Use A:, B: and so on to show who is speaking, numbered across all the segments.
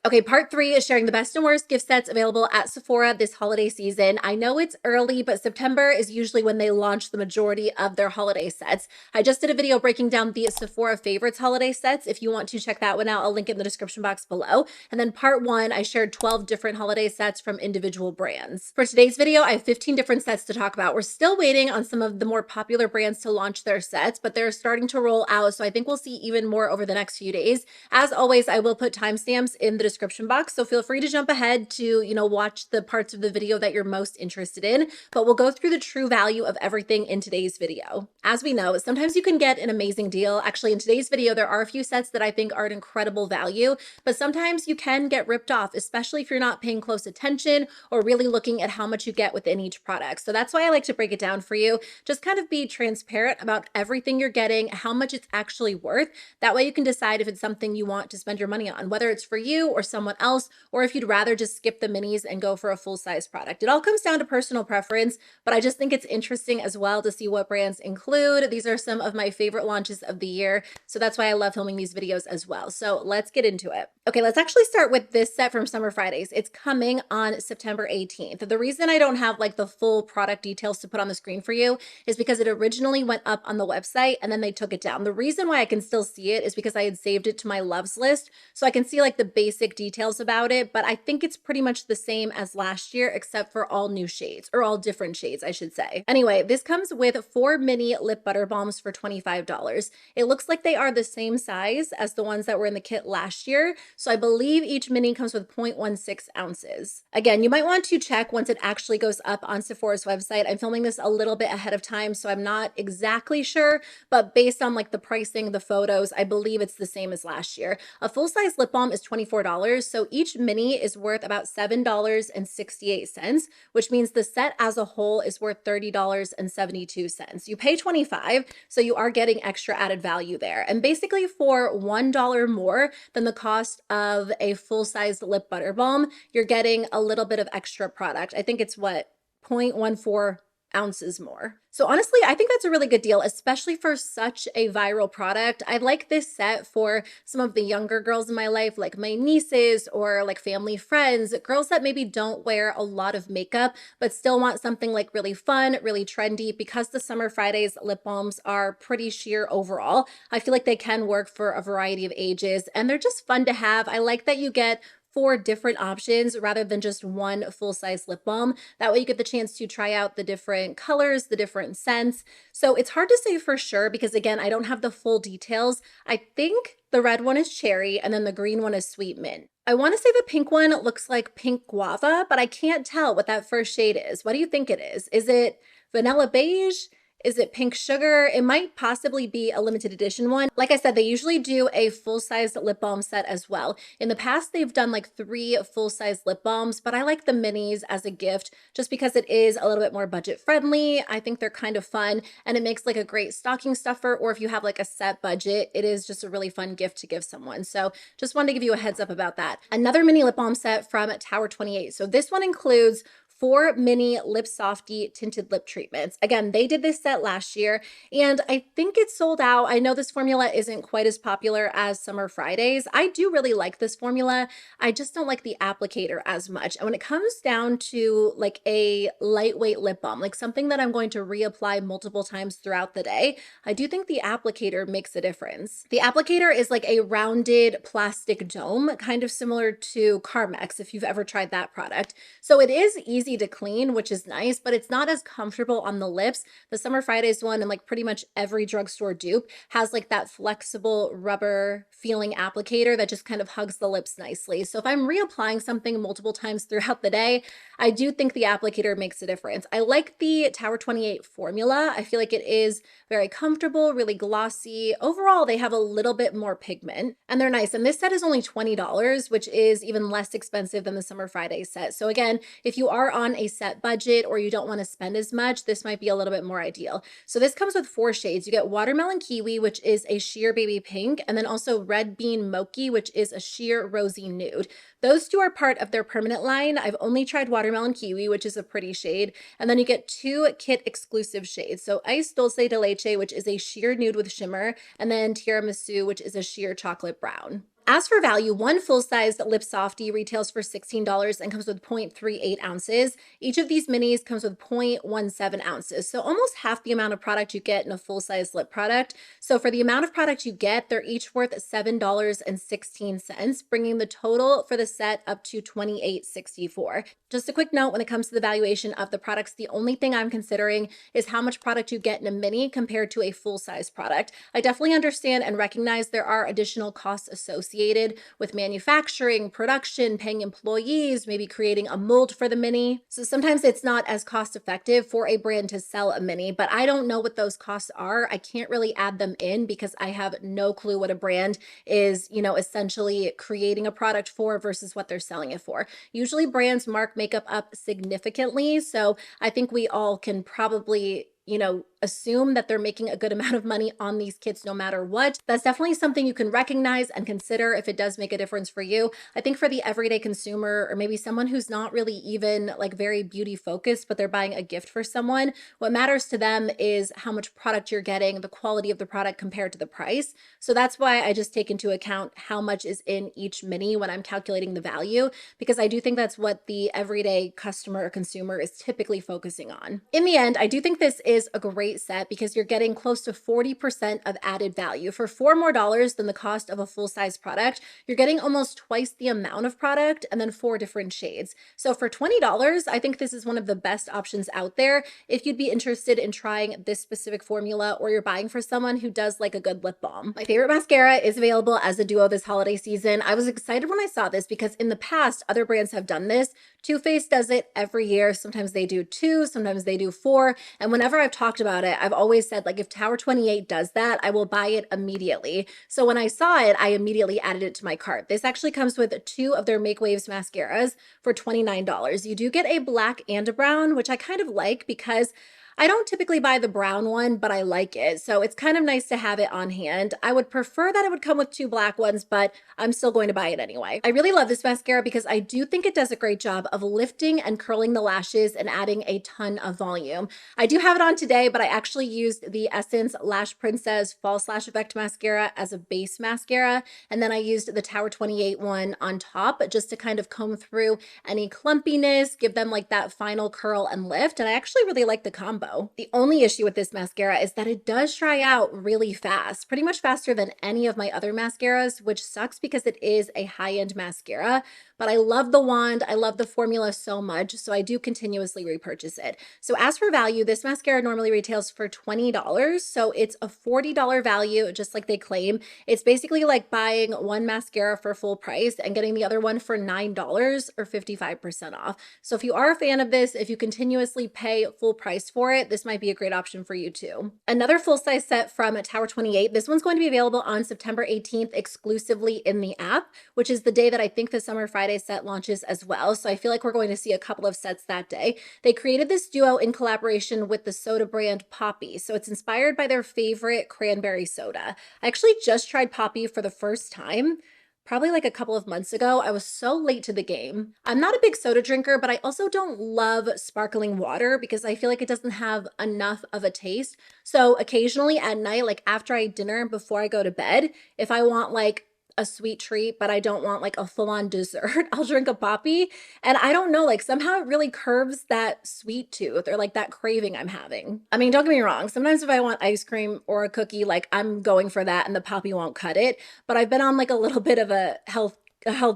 A: Okay, part 3 is sharing the best and worst gift sets available at Sephora this holiday season. I know it's early, but September is usually when they launch the majority of their holiday sets. I just did a video breaking down the Sephora favorites holiday sets. If you want to check that one out, I'll link it in the description box below. And then part 1, I shared 12 different holiday sets from individual brands. For today's video, I have 15 different sets to talk about. We're still waiting on some of the more popular brands to launch their sets, but they're starting to roll out, so I think we'll see even more over the next few days. As always, I will put timestamps in the description box, so feel free to jump ahead to, watch the parts of the video that you're most interested in, but we'll go through the true value of everything in today's video. As we know, sometimes you can get an amazing deal. Actually, in today's video, there are a few sets that I think are an incredible value, but sometimes you can get ripped off, especially if you're not paying close attention or really looking at how much you get within each product. So that's why I like to break it down for you. Just kind of be transparent about everything you're getting, how much it's actually worth. That way you can decide if it's something you want to spend your money on, whether it's for you or someone else, or if you'd rather just skip the minis and go for a full-size product. It all comes down to personal preference, but I just think it's interesting as well to see what brands include. These are some of my favorite launches of the year, so that's why I love filming these videos as well. So let's get into it. Okay, let's actually start with this set from Summer Fridays. It's coming on September 18th. The reason I don't have like the full product details to put on the screen for you is because it originally went up on the website and then they took it down. The reason why I can still see it is because I had saved it to my loves list, so I can see like the basic details about it, but I think it's pretty much the same as last year except for all new shades, or all different shades I should say. Anyway, this comes with 4 mini lip butter balms for $25. It looks like they are the same size as the ones that were in the kit last year, so I believe each mini comes with 0.16 ounces. Again, you might want to check once it actually goes up on Sephora's website. I'm filming this a little bit ahead of time, so I'm not exactly sure, but based on like the pricing, the photos, I believe it's the same as last year. A full-size lip balm is $24, so each mini is worth about $7.68, which means the set as a whole is worth $30.72. You pay $25, so you are getting extra added value there. And basically for $1 more than the cost of a full-size lip butter balm, you're getting a little bit of extra product. I think it's what, 0.14 ounces more. So honestly, I think that's a really good deal, especially for such a viral product. I like this set for some of the younger girls in my life, like my nieces or like family friends, girls that maybe don't wear a lot of makeup, but still want something like really fun, really trendy. Because the Summer Fridays lip balms are pretty sheer overall, I feel like they can work for a variety of ages and they're just fun to have. I like that you get 4 different options rather than just one full-size lip balm. That way you get the chance to try out the different colors, the different scents. So it's hard to say for sure because again, I don't have the full details. I think the red one is cherry and then the green one is sweet mint. I want to say the pink one looks like pink guava, but I can't tell what that first shade is. What do you think it is? Is it vanilla beige? Is it pink sugar? It might possibly be a limited edition one. Like I said, they usually do a full-size lip balm set as well. In the past, they've done like 3 full-size lip balms, but I like the minis as a gift just because it is a little bit more budget friendly. I think they're kind of fun and it makes like a great stocking stuffer, or if you have like a set budget, it is just a really fun gift to give someone. So just wanted to give you a heads up about that. Another mini lip balm set from Tower 28. So this one includes 4 mini LipSoftie tinted lip treatments. Again, they did this set last year and I think it's sold out. I know this formula isn't quite as popular as Summer Fridays. I do really like this formula. I just don't like the applicator as much. And when it comes down to like a lightweight lip balm, like something that I'm going to reapply multiple times throughout the day, I do think the applicator makes a difference. The applicator is like a rounded plastic dome, kind of similar to Carmex if you've ever tried that product. So it is easy to clean, which is nice, but it's not as comfortable on the lips. The Summer Fridays one and like pretty much every drugstore dupe has like that flexible rubber feeling applicator that just kind of hugs the lips nicely. So if I'm reapplying something multiple times throughout the day, I do think the applicator makes a difference. I like the Tower 28 formula. I feel like it is very comfortable, really glossy. Overall, they have a little bit more pigment and they're nice. And this set is only $20, which is even less expensive than the Summer Friday set. So again, if you are on a set budget or you don't want to spend as much, this might be a little bit more ideal. So this comes with 4 shades. You get Watermelon Kiwi, which is a sheer baby pink, and then also Red Bean Mochi, which is a sheer rosy nude. Those 2 are part of their permanent line. I've only tried Watermelon Kiwi, which is a pretty shade, and then you get 2 kit exclusive shades. So Ice Dulce de Leche, which is a sheer nude with shimmer, and then Tiramisu, which is a sheer chocolate brown. As for value, one full-size LipSoftie retails for $16 and comes with 0.38 ounces. Each of these minis comes with 0.17 ounces, so almost half the amount of product you get in a full-size lip product. So for the amount of product you get, they're each worth $7.16, bringing the total for the set up to $28.64. Just a quick note, when it comes to the valuation of the products, the only thing I'm considering is how much product you get in a mini compared to a full-size product. I definitely understand and recognize there are additional costs associated with manufacturing, production, paying employees, maybe creating a mold for the mini. So sometimes it's not as cost effective for a brand to sell a mini, but I don't know what those costs are. I can't really add them in because I have no clue what a brand is, essentially creating a product for versus what they're selling it for. Usually brands mark makeup up significantly. So I think we all can probably assume that they're making a good amount of money on these kits no matter what. That's definitely something you can recognize and consider if it does make a difference for you. I think for the everyday consumer, or maybe someone who's not really even like very beauty focused, but they're buying a gift for someone, what matters to them is how much product you're getting, the quality of the product compared to the price. So that's why I just take into account how much is in each mini when I'm calculating the value, because I do think that's what the everyday customer or consumer is typically focusing on. In the end, I do think this is a great set because you're getting close to 40% of added value. For $4 more than the cost of a full-size product, you're getting almost twice the amount of product and then 4 different shades. So for $20, I think this is one of the best options out there if you'd be interested in trying this specific formula or you're buying for someone who does like a good lip balm. My favorite mascara is available as a duo this holiday season. I was excited when I saw this because in the past, other brands have done this. Too Faced does it every year. Sometimes they do 2, sometimes they do 4. And whenever I've talked about it, I've always said, like, if Tower 28 does that, I will buy it immediately. So when I saw it, I immediately added it to my cart. This actually comes with 2 of their MakeWaves mascaras for $29. You do get a black and a brown, which I kind of like because I don't typically buy the brown one, but I like it. So it's kind of nice to have it on hand. I would prefer that it would come with 2 black ones, but I'm still going to buy it anyway. I really love this mascara because I do think it does a great job of lifting and curling the lashes and adding a ton of volume. I do have it on today, but I actually used the Essence Lash Princess False Lash Effect Mascara as a base mascara. And then I used the Tower 28 one on top just to kind of comb through any clumpiness, give them like that final curl and lift. And I actually really like the combo. The only issue with this mascara is that it does dry out really fast, pretty much faster than any of my other mascaras, which sucks because it is a high-end mascara, but I love the wand. I love the formula so much, so I do continuously repurchase it. So as for value, this mascara normally retails for $20, so it's a $40 value, just like they claim. It's basically like buying one mascara for full price and getting the other one for $9 or 55% off. So if you are a fan of this, if you continuously pay full price for it, this might be a great option for you too. Another full-size set from Tower 28. This one's going to be available on September 18th exclusively in the app, which is the day that I think the Summer Friday set launches as well. So I feel like we're going to see a couple of sets that day. They created this duo in collaboration with the soda brand Poppi. So it's inspired by their favorite cranberry soda. I actually just tried Poppi for the first time, probably like a couple of months ago. I was so late to the game. I'm not a big soda drinker, but I also don't love sparkling water because I feel like it doesn't have enough of a taste. So occasionally at night, like after I eat dinner, before I go to bed, if I want like a sweet treat, but I don't want like a full-on dessert, I'll drink a Poppi. And I don't know, like somehow it really curbs that sweet tooth or like that craving I'm having. I mean, don't get me wrong. Sometimes if I want ice cream or a cookie, like I'm going for that and the Poppi won't cut it. But I've been on like a little bit of a health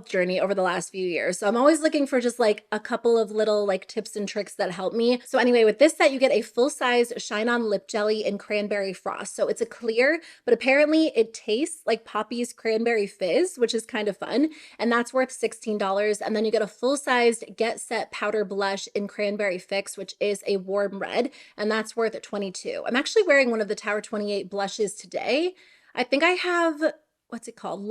A: journey over the last few years. So I'm always looking for just like a couple of little like tips and tricks that help me. So anyway, with this set, you get a full-size Shine On Lip Jelly in Cranberry Frost. So it's a clear, but apparently it tastes like Poppi's Cranberry Fizz, which is kind of fun. And that's worth $16. And then you get a full-sized Get Set Powder Blush in Cranberry Fix, which is a warm red. And that's worth $22. I'm actually wearing one of the Tower 28 blushes today. I think I have, what's it called?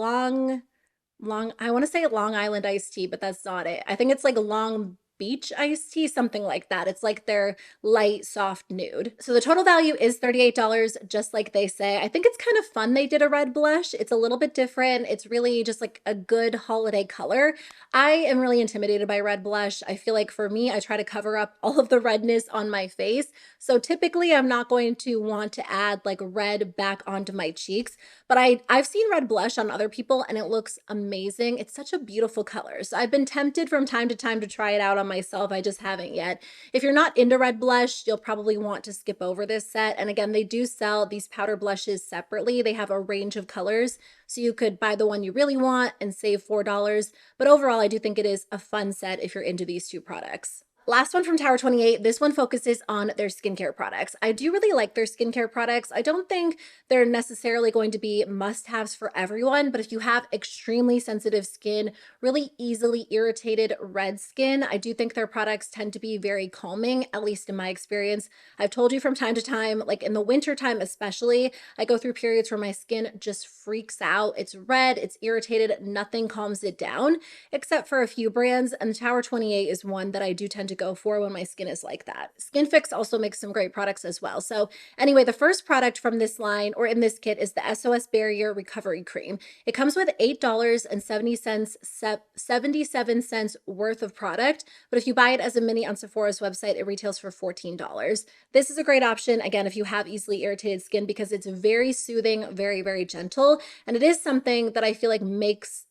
A: I want to say Long Island iced tea, but that's not it. I think it's like Long beach iced tea, something like that. It's like their light, soft nude. So the total value is $38, just like they say. I think it's kind of fun they did a red blush. It's a little bit different. It's really just like a good holiday color. I am really intimidated by red blush. I feel like for me, I try to cover up all of the redness on my face. So typically I'm not going to want to add like red back onto my cheeks, but I've seen red blush on other people and it looks amazing. It's such a beautiful color. So I've been tempted from time to time to try it out on myself. I just haven't yet. If you're not into red blush, you'll probably want to skip over this set. And again, they do sell these powder blushes separately. They have a range of colors, so you could buy the one you really want and save $4. But overall, I do think it is a fun set if you're into these two products. Last one from Tower 28. This one focuses on their skincare products. I do really like their skincare products. I don't think they're necessarily going to be must-haves for everyone, but if you have extremely sensitive skin, really easily irritated red skin, I do think their products tend to be very calming, at least in my experience. I've told you from time to time, like in the winter time especially, I go through periods where my skin just freaks out. It's red, it's irritated, nothing calms it down, except for a few brands, and Tower 28 is one that I do tend to go for when my skin is like that. Skin Fix also makes some great products as well. So anyway, the first product from this line or in this kit is the SOS Barrier Recovery Cream. It comes with $8.77 worth of product, but if you buy it as a mini on Sephora's website, it retails for $14. This is a great option, again, if you have easily irritated skin, because it's very soothing, very, very gentle, and it is something that I feel like makes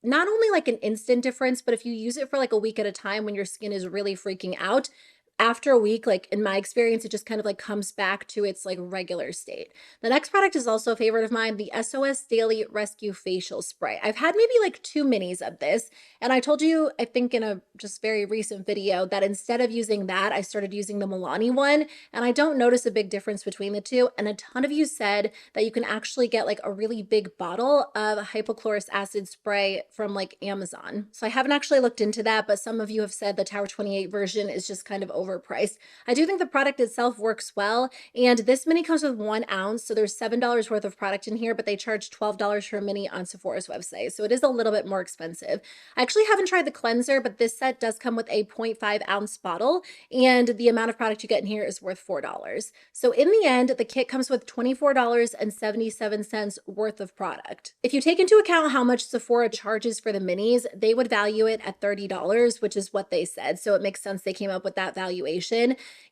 A: not only like an instant difference, but if you use it for like a week at a time when your skin is really freaking out, after a week, like in my experience, it just kind of like comes back to its like regular state. The next product is also a favorite of mine, the SOS Daily Rescue Facial Spray. I've had maybe like 2 minis of this, and I told you, I think in a just very recent video, that instead of using that, I started using the Milani one, and I don't notice a big difference between the two. And a ton of you said that you can actually get like a really big bottle of hypochlorous acid spray from like Amazon. So I haven't actually looked into that, but some of you have said the Tower 28 version is just kind of overpriced. I do think the product itself works well, and this mini comes with 1 ounce, so there's $7 worth of product in here, but they charge $12 for a mini on Sephora's website, so it is a little bit more expensive. I actually haven't tried the cleanser, but this set does come with a 0.5 ounce bottle, and the amount of product you get in here is worth $4. So in the end, the kit comes with $24.77 worth of product. If you take into account how much Sephora charges for the minis, they would value it at $30, which is what they said, so it makes sense they came up with that valuation.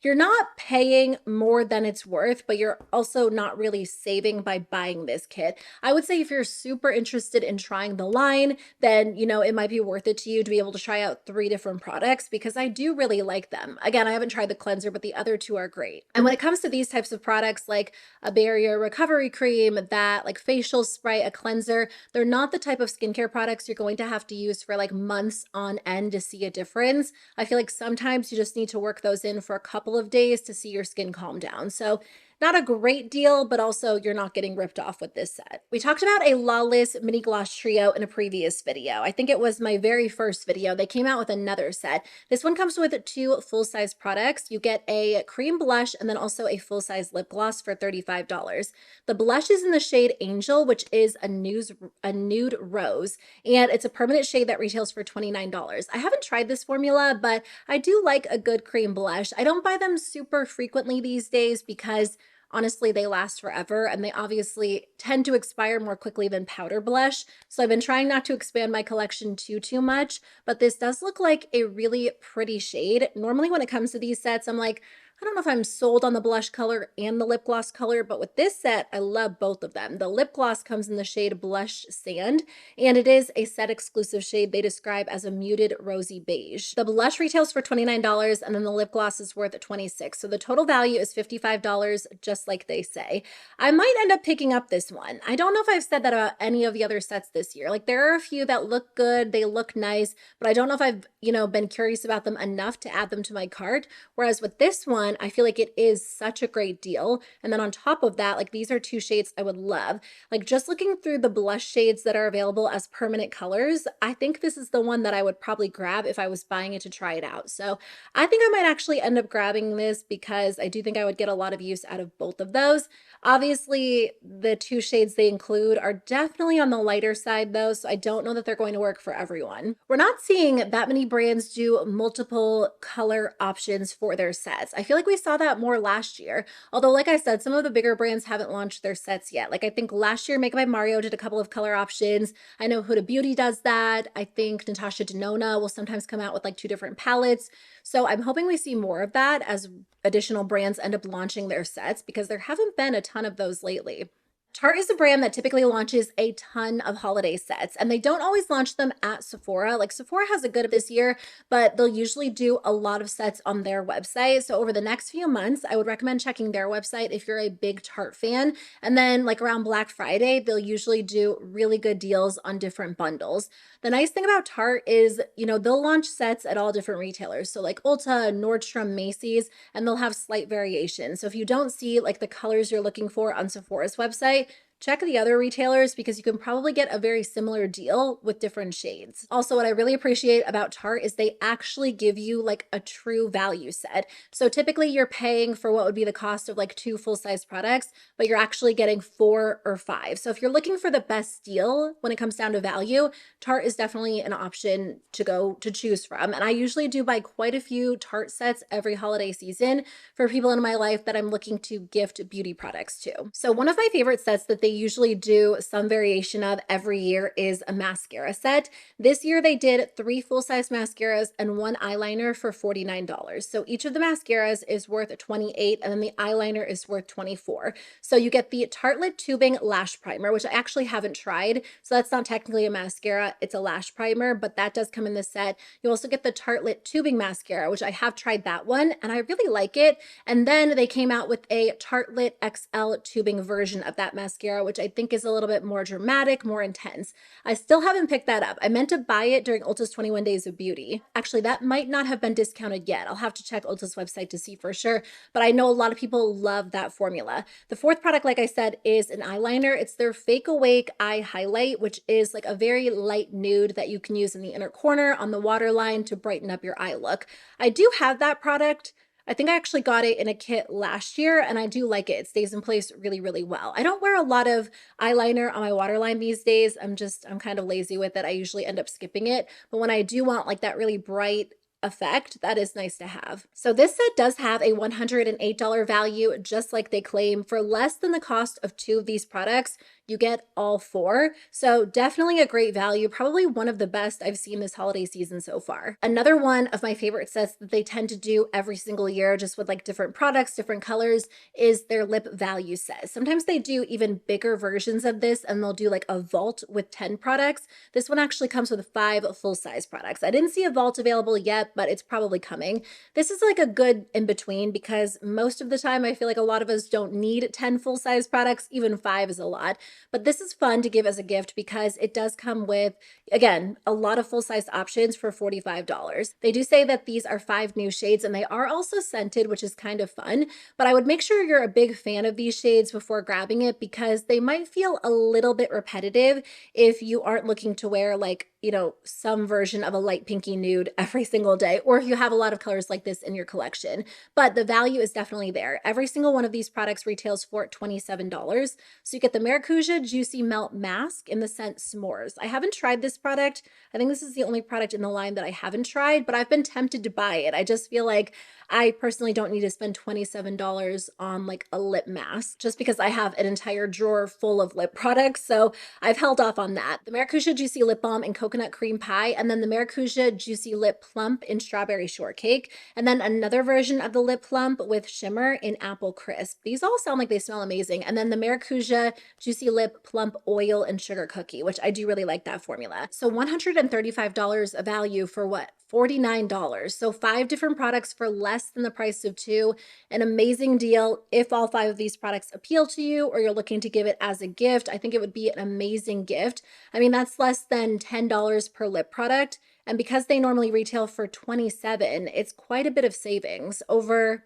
A: You're not paying more than it's worth, but you're also not really saving by buying this kit. I would say if you're super interested in trying the line, then, you know, it might be worth it to you to be able to try out 3 different products, because I do really like them. Again, I haven't tried the cleanser, but the other 2 are great. And when it comes to these types of products, like a barrier recovery cream, that like facial spray, a cleanser, they're not the type of skincare products you're going to have to use for like months on end to see a difference. I feel like sometimes you just need to work those in for a couple of days to see your skin calm down. So not a great deal, but also you're not getting ripped off with this set. We talked about a Lawless mini gloss trio in a previous video. I think it was my very first video. They came out with another set. This one comes with 2 full-size products. You get a cream blush and then also a full-size lip gloss for $35. The blush is in the shade Angel, which is a nude rose, and it's a permanent shade that retails for $29. I haven't tried this formula, but I do like a good cream blush. I don't buy them super frequently these days because honestly, they last forever, and they obviously tend to expire more quickly than powder blush. So I've been trying not to expand my collection too much, but this does look like a really pretty shade. Normally when it comes to these sets, I'm like, I don't know if I'm sold on the blush color and the lip gloss color, but with this set, I love both of them. The lip gloss comes in the shade Blush Sand, and it is a set exclusive shade they describe as a muted rosy beige. The blush retails for $29, and then the lip gloss is worth $26. So the total value is $55, just like they say. I might end up picking up this one. I don't know if I've said that about any of the other sets this year. Like, there are a few that look good, they look nice, but I don't know if I've, been curious about them enough to add them to my cart. Whereas with this one, one, I feel like it is such a great deal. And then on top of that, like these are two shades I would love. Like just looking through the blush shades that are available as permanent colors, I think this is the one that I would probably grab if I was buying it to try it out. So I think I might actually end up grabbing this because I do think I would get a lot of use out of both of those. Obviously, the two shades they include are definitely on the lighter side though, so I don't know that they're going to work for everyone. We're not seeing that many brands do multiple color options for their sets. I feel like we saw that more last year, although like I said, some of the bigger brands haven't launched their sets yet. Like I think last year Makeup by Mario did a couple of color options. I know Huda Beauty does that. I think Natasha Denona will sometimes come out with like two different palettes. So I'm hoping we see more of that as additional brands end up launching their sets because there haven't been a ton of those lately. Tarte is a brand that typically launches a ton of holiday sets, and they don't always launch them at Sephora. Like Sephora has a good this year, but they'll usually do a lot of sets on their website. So over the next few months, I would recommend checking their website if you're a big Tarte fan. And then like around Black Friday, they'll usually do really good deals on different bundles. The nice thing about Tarte is, you know, they'll launch sets at all different retailers. So like Ulta, Nordstrom, Macy's, and they'll have slight variations. So if you don't see like the colors you're looking for on Sephora's website, check the other retailers because you can probably get a very similar deal with different shades. Also, what I really appreciate about Tarte is they actually give you like a true value set. So typically you're paying for what would be the cost of like two full-size products, but you're actually getting 4 or 5. So if you're looking for the best deal when it comes down to value, Tarte is definitely an option to choose from. And I usually do buy quite a few Tarte sets every holiday season for people in my life that I'm looking to gift beauty products to. So one of my favorite sets that they usually do some variation of every year is a mascara set. This year they did 3 full-size mascaras and 1 eyeliner for $49. So each of the mascaras is worth $28 and then the eyeliner is worth $24. So you get the Tartelette Tubing Lash Primer, which I actually haven't tried. So that's not technically a mascara, it's a lash primer, but that does come in the set. You also get the Tartelette Tubing Mascara, which I have tried that one and I really like it. And then they came out with a Tartelette XL tubing version of that mascara, which I think is a little bit more dramatic, more intense. I still haven't picked that up. I meant to buy it during Ulta's 21 Days of Beauty. Actually, that might not have been discounted yet. I'll have to check Ulta's website to see for sure, but I know a lot of people love that formula. The fourth product, like I said, is an eyeliner. It's their Fake Awake Eye Highlight, which is like a very light nude that you can use in the inner corner on the waterline to brighten up your eye look. I do have that product. I think I actually got it in a kit last year and I do like it. It stays in place really, really well. I don't wear a lot of eyeliner on my waterline these days. I'm kind of lazy with it. I usually end up skipping it. But when I do want like that really bright effect, that is nice to have. So this set does have a $108 value, just like they claim. For less than the cost of 2 of these products, you get all 4. So definitely a great value, probably one of the best I've seen this holiday season so far. Another one of my favorite sets that they tend to do every single year, just with like different products, different colors, is their lip value set. Sometimes they do even bigger versions of this and they'll do like a vault with 10 products. This one actually comes with 5 full-size products. I didn't see a vault available yet, but it's probably coming. This is like a good in-between because most of the time I feel like a lot of us don't need 10 full-size products. Even 5 is a lot. But this is fun to give as a gift because it does come with, again, a lot of full-size options for $45. They do say that these are 5 new shades and they are also scented, which is kind of fun. But I would make sure you're a big fan of these shades before grabbing it because they might feel a little bit repetitive if you aren't looking to wear like, you know, some version of a light pinky nude every single day, or if you have a lot of colors like this in your collection. But the value is definitely there. Every single one of these products retails for $27. So you get the Maracuja Juicy Melt Mask in the scent S'mores. I haven't tried this product. I think this is the only product in the line that I haven't tried, but I've been tempted to buy it. I just feel like I personally don't need to spend $27 on like a lip mask just because I have an entire drawer full of lip products. So I've held off on that. The Maracuja Juicy Lip Balm in Coconut Cream Pie, and then the Maracuja Juicy Lip Plump in Strawberry Shortcake, and then another version of the lip plump with shimmer in Apple Crisp. These all sound like they smell amazing. And then the Maracuja Juicy Lip Plump Oil and Sugar Cookie, which I do really like that formula. So $135 a value for what? $49. So 5 different products for less than the price of 2. An amazing deal if all 5 of these products appeal to you or you're looking to give it as a gift. I think it would be an amazing gift. I mean, that's less than $10 per lip product. And because they normally retail for $27, it's quite a bit of savings over,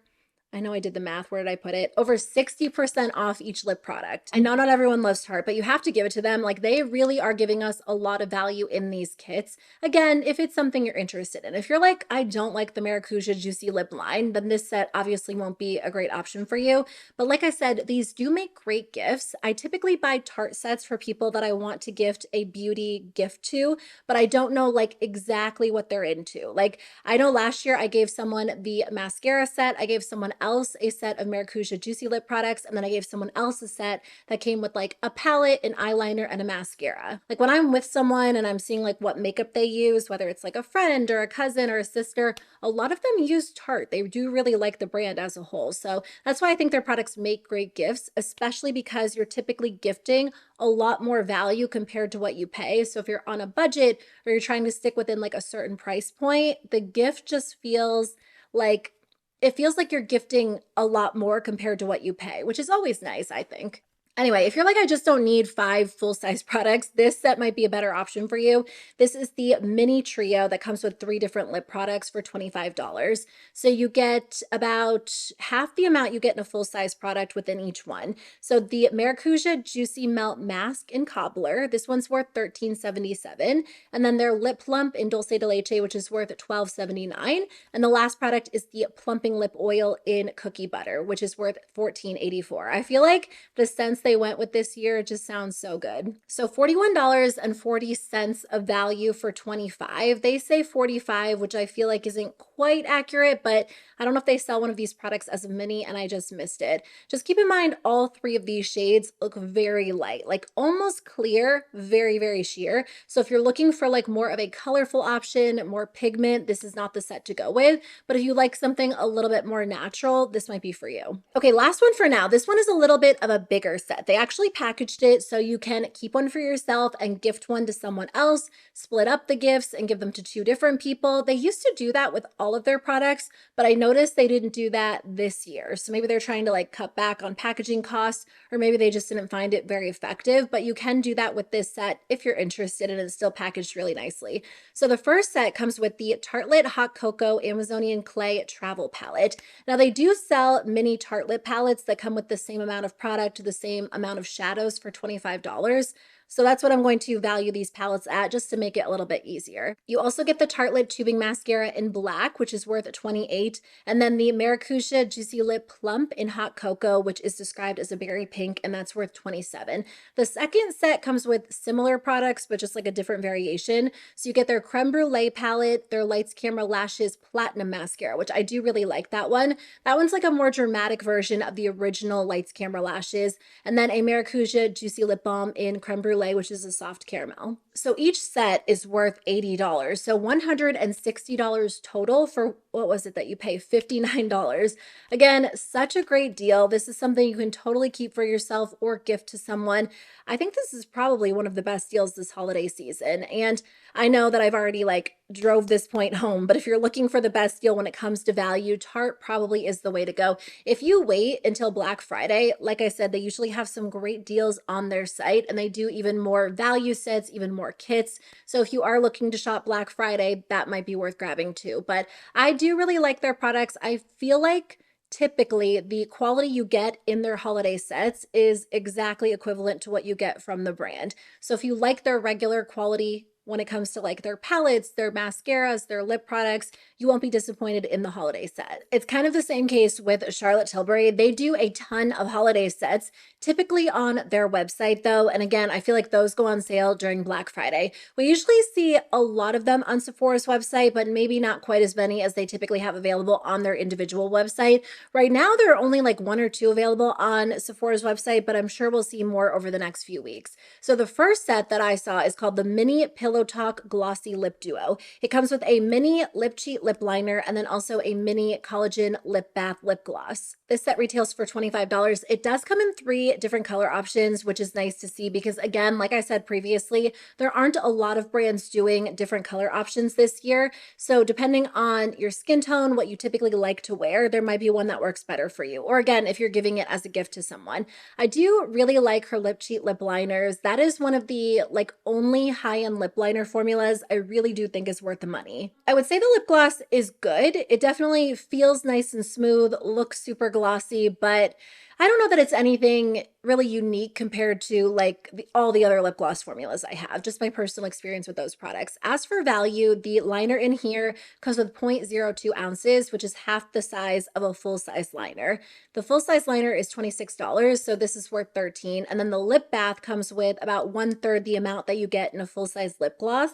A: I know I did the math. Where did I put it? Over 60% off each lip product. I know not everyone loves Tarte, but you have to give it to them. Like, they really are giving us a lot of value in these kits. Again, if it's something you're interested in. If you're like, I don't like the Maracuja Juicy Lip line, then this set obviously won't be a great option for you. But like I said, these do make great gifts. I typically buy Tarte sets for people that I want to gift a beauty gift to, but I don't know like exactly what they're into. Like, I know last year I gave someone the mascara set, I gave someone else a set of Maracuja Juicy Lip products, and then I gave someone else a set that came with like a palette, an eyeliner, and a mascara. Like, when I'm with someone and I'm seeing like what makeup they use, whether it's like a friend or a cousin or a sister, a lot of them use Tarte. They do really like the brand as a whole. So that's why I think their products make great gifts, especially because you're typically gifting a lot more value compared to what you pay. So if you're on a budget or you're trying to stick within like a certain price point, the gift just feels like, it feels like you're gifting a lot more compared to what you pay, which is always nice, I think. Anyway, if you're like, I just don't need 5 full-size products, this set might be a better option for you. This is the mini trio that comes with 3 different lip products for $25. So you get about half the amount you get in a full-size product within each one. So the Maracuja Juicy Melt Mask in Cobbler, this one's worth $13.77. And then their Lip Plump in Dulce de Leche, which is worth $12.79. And the last product is the Plumping Lip Oil in Cookie Butter, which is worth $14.84. I feel like the scents they went with this year just sounds so good. So $41.40 of value for 25. They say 45, which I feel like isn't quite accurate, but I don't know if they sell one of these products as a mini and I just missed it. Just keep in mind all 3 of these shades look very light, like almost clear, very, very sheer. So if you're looking for like more of a colorful option, more pigment, this is not the set to go with. But if you like something a little bit more natural, this might be for you. Okay, last one for now. This one is a little bit of a bigger set. They actually packaged it so you can keep one for yourself and gift one to someone else, split up the gifts and give them to 2 different people. They used to do that with all of their products, but I noticed they didn't do that this year. So maybe they're trying to like cut back on packaging costs, or maybe they just didn't find it very effective, but you can do that with this set if you're interested, and it's still packaged really nicely. So the first set comes with the Tartelette Hot Cocoa Amazonian Clay Travel Palette. Now they do sell mini Tartelette palettes that come with the same amount of product, the same amount of shadows for $25. So that's what I'm going to value these palettes at, just to make it a little bit easier. You also get the Tartelette Tubing Mascara in black, which is worth $28. And then the Maracuja Juicy Lip Plump in Hot Cocoa, which is described as a berry pink, and that's worth $27. The second set comes with similar products, but just like a different variation. So you get their Creme Brulee palette, their Lights Camera Lashes Platinum Mascara, which I do really like that one. That one's like a more dramatic version of the original Lights Camera Lashes. And then a Maracuja Juicy Lip Balm in Creme Brulee, which is a soft caramel. So each set is worth $80. So $160 total for, what was it that you pay? $59. Again, such a great deal. This is something you can totally keep for yourself or gift to someone. I think this is probably one of the best deals this holiday season. And I know that I've already like drove this point home, but if you're looking for the best deal when it comes to value, Tarte probably is the way to go. If you wait until Black Friday, like I said, they usually have some great deals on their site, and they do even more value sets, even more kits. So if you are looking to shop Black Friday, that might be worth grabbing too. But I do really like their products. I feel like typically the quality you get in their holiday sets is exactly equivalent to what you get from the brand. So if you like their regular quality when it comes to like their palettes, their mascaras, their lip products, you won't be disappointed in the holiday set. It's kind of the same case with Charlotte Tilbury. They do a ton of holiday sets, typically on their website though. And again, I feel like those go on sale during Black Friday. We usually see a lot of them on Sephora's website, but maybe not quite as many as they typically have available on their individual website. Right now, there are only like 1 or 2 available on Sephora's website, but I'm sure we'll see more over the next few weeks. So the first set that I saw is called the Mini Pillow Talk Glossy Lip Duo. It comes with a mini lip cheat lip liner and then also a mini collagen lip bath lip gloss. This set retails for $25. It does come in 3 different color options, which is nice to see because again, like I said previously, there aren't a lot of brands doing different color options this year. So depending on your skin tone, what you typically like to wear, there might be one that works better for you. Or again, if you're giving it as a gift to someone. I do really like her lip cheat lip liners. That is one of the like only high-end lip liners liner formulas, I really do think is worth the money. I would say the lip gloss is good. It definitely feels nice and smooth, looks super glossy, but I don't know that it's anything really unique compared to like all the other lip gloss formulas I have, just my personal experience with those products. As for value, the liner in here comes with 0.02 ounces, which is half the size of a full-size liner. The full-size liner is $26, so this is worth $13. And then the lip bath comes with about 1/3 the amount that you get in a full-size lip gloss.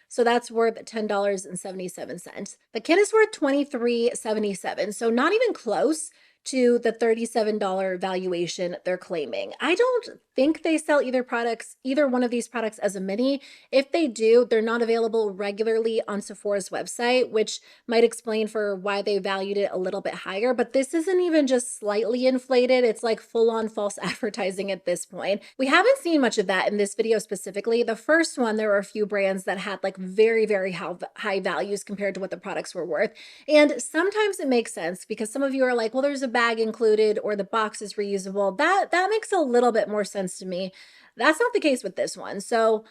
A: So that's worth $10.77. The kit is worth $23.77, so not even close to the $37 valuation they're claiming. I don't think they sell either one of these products as a mini. If they do, they're not available regularly on Sephora's website, which might explain for why they valued it a little bit higher, but this isn't even just slightly inflated. It's like full-on false advertising at this point. We haven't seen much of that in this video specifically. The first one, there were a few brands that had like very, very high values compared to what the products were worth. And sometimes it makes sense because some of you are like, well, there's a bag included or the box is reusable. That makes a little bit more sense to me. That's not the case with this one. So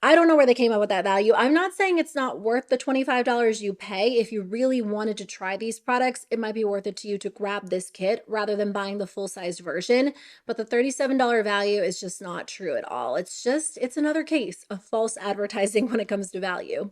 A: I don't know where they came up with that value. I'm not saying it's not worth the $25 you pay. If you really wanted to try these products, it might be worth it to you to grab this kit rather than buying the full-sized version. But the $37 value is just not true at all. It's another case of false advertising when it comes to value.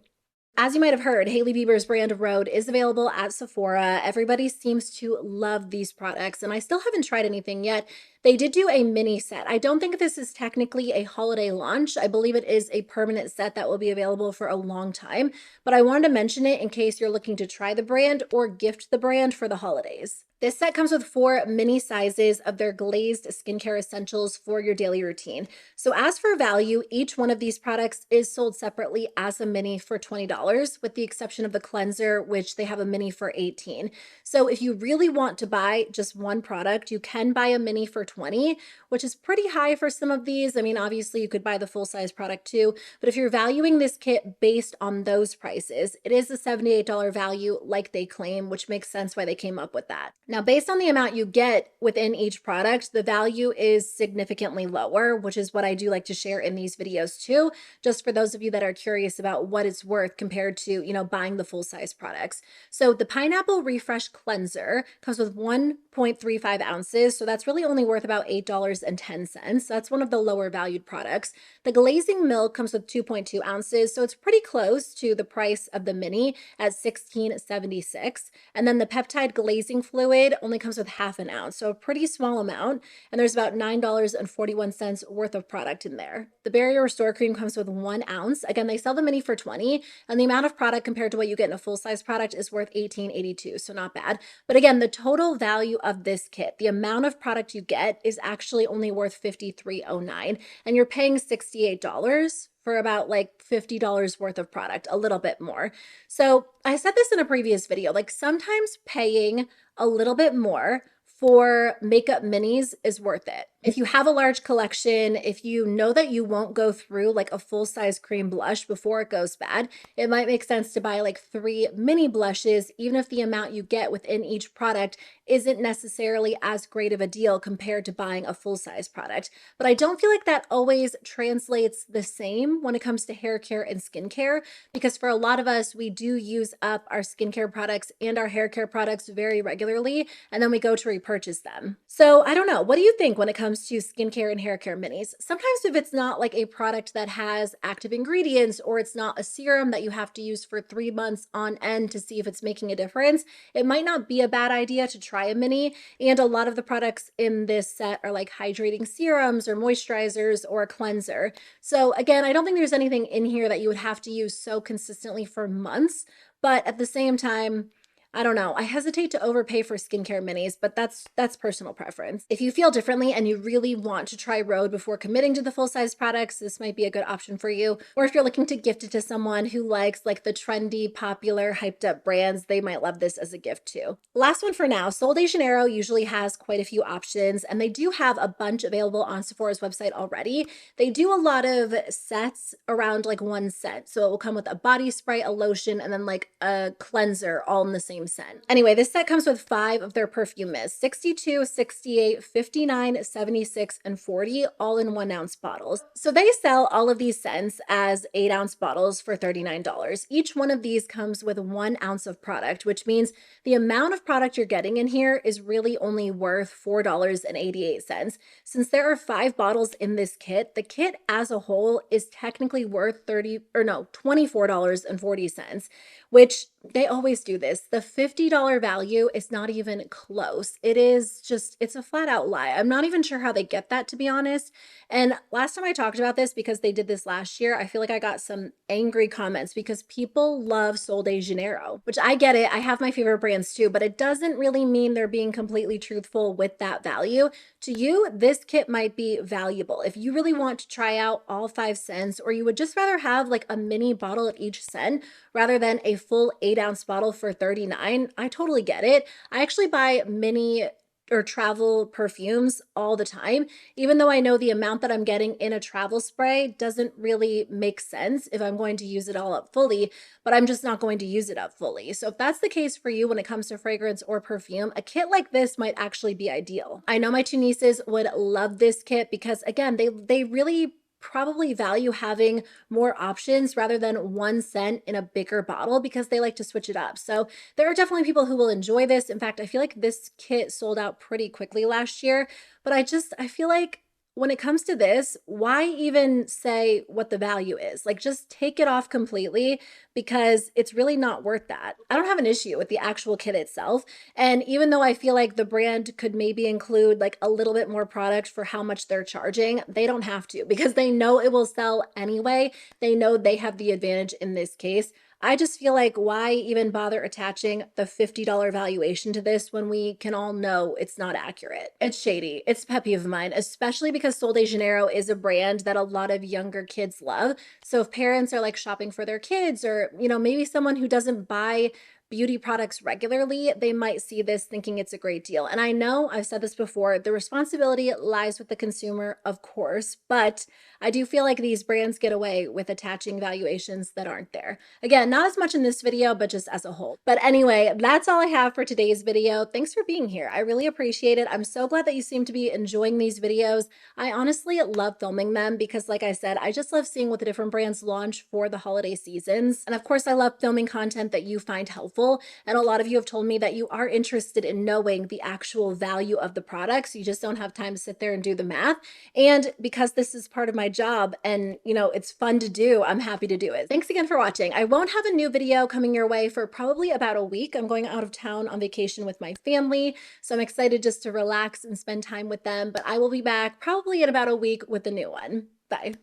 A: As you might have heard, Hailey Bieber's brand of Rhode is available at Sephora. Everybody seems to love these products, and I still haven't tried anything yet. They did do a mini set. I don't think this is technically a holiday launch. I believe it is a permanent set that will be available for a long time, but I wanted to mention it in case you're looking to try the brand or gift the brand for the holidays. This set comes with 4 mini sizes of their glazed skincare essentials for your daily routine. So as for value, each one of these products is sold separately as a mini for $20, with the exception of the cleanser, which they have a mini for $18. So if you really want to buy just one product, you can buy a mini for $20, which is pretty high for some of these. I mean, obviously you could buy the full-size product too, but if you're valuing this kit based on those prices, it is a $78 value like they claim, which makes sense why they came up with that. Now, based on the amount you get within each product, the value is significantly lower, which is what I do like to share in these videos too, just for those of you that are curious about what it's worth compared to, buying the full-size products. So the Pineapple Refresh Cleanser comes with 1.35 ounces, so that's really only worth about $8.10. That's one of the lower valued products. The Glazing Milk comes with 2.2 ounces, so it's pretty close to the price of the mini at $16.76. And then the Peptide Glazing Fluid only comes with half an ounce, so a pretty small amount, and there's about $9.41 worth of product in there. The Barrier Restore Cream comes with 1 ounce. Again, they sell the mini for $20, and the amount of product compared to what you get in a full-size product is worth $18.82, so not bad. But again, the total value of this kit, the amount of product you get, is actually only worth $53.09, and you're paying $68 for about like $50 worth of product, a little bit more. So I said this in a previous video, like sometimes paying a little bit more for makeup minis is worth it. If you have a large collection, if you know that you won't go through like a full-size cream blush before it goes bad, it might make sense to buy like 3 mini blushes, even if the amount you get within each product isn't necessarily as great of a deal compared to buying a full-size product. But I don't feel like that always translates the same when it comes to hair care and skincare, because for a lot of us, we do use up our skincare products and our hair care products very regularly, and then we go to repurchase them. So I don't know. What do you think when it comes to skincare and hair care minis? Sometimes if it's not like a product that has active ingredients, or it's not a serum that you have to use for 3 months on end to see if it's making a difference, it might not be a bad idea to try a mini. And a lot of the products in this set are like hydrating serums or moisturizers or a cleanser. So again, I don't think there's anything in here that you would have to use so consistently for months, but at the same time, I don't know. I hesitate to overpay for skincare minis, but that's personal preference. If you feel differently and you really want to try Rhode before committing to the full-size products, this might be a good option for you. Or if you're looking to gift it to someone who likes like the trendy, popular, hyped up brands, they might love this as a gift too. Last one for now, Sol de Janeiro usually has quite a few options, and they do have a bunch available on Sephora's website already. They do a lot of sets around like one set. So it will come with a body spray, a lotion, and then like a cleanser all in the same same scent. Anyway, this set comes with 5 of their perfume mists, 62, 68, 59, 76, and 40, all in 1-ounce bottles. So they sell all of these scents as 8-ounce bottles for $39. Each one of these comes with 1 ounce of product, which means the amount of product you're getting in here is really only worth $4.88. Since there are 5 bottles in this kit, the kit as a whole is technically worth $24.40, which they always do this. The $50 value is not even close. It's a flat out lie. I'm not even sure how they get that, to be honest. And last time I talked about this, because they did this last year, I feel like I got some angry comments because people love Sol de Janeiro, which I get it. I have my favorite brands too, but it doesn't really mean they're being completely truthful with that value. To you, this kit might be valuable. If you really want to try out all 5 scents, or you would just rather have like a mini bottle of each scent rather than a full 8-ounce bottle for $39, I totally get it. I actually buy mini or travel perfumes all the time, even though I know the amount that I'm getting in a travel spray doesn't really make sense if I'm going to use it all up fully, but I'm just not going to use it up fully. So if that's the case for you when it comes to fragrance or perfume, a kit like this might actually be ideal. I know my 2 nieces would love this kit because, again, they really probably value having more options rather than 1 scent in a bigger bottle because they like to switch it up. So there are definitely people who will enjoy this. In fact, I feel like this kit sold out pretty quickly last year, but I feel like when it comes to this, why even say what the value is? Like, just take it off completely because it's really not worth that. I don't have an issue with the actual kit itself. And even though I feel like the brand could maybe include like a little bit more product for how much they're charging, they don't have to because they know it will sell anyway. They know they have the advantage in this case. I just feel like, why even bother attaching the $50 valuation to this when we can all know it's not accurate? It's shady. It's a pet peeve of mine, especially because Sol de Janeiro is a brand that a lot of younger kids love. So if parents are like shopping for their kids, or, maybe someone who doesn't buy beauty products regularly, they might see this thinking it's a great deal. And I know I've said this before, the responsibility lies with the consumer, of course, but I do feel like these brands get away with attaching valuations that aren't there. Again, not as much in this video, but just as a whole. But anyway, that's all I have for today's video. Thanks for being here. I really appreciate it. I'm so glad that you seem to be enjoying these videos. I honestly love filming them because, like I said, I just love seeing what the different brands launch for the holiday seasons. And of course, I love filming content that you find helpful. And a lot of you have told me that you are interested in knowing the actual value of the products. You just don't have time to sit there and do the math. And because this is part of my job and, it's fun to do, I'm happy to do it. Thanks again for watching. I won't have a new video coming your way for probably about a week. I'm going out of town on vacation with my family, so I'm excited just to relax and spend time with them. But I will be back probably in about a week with a new one. Bye.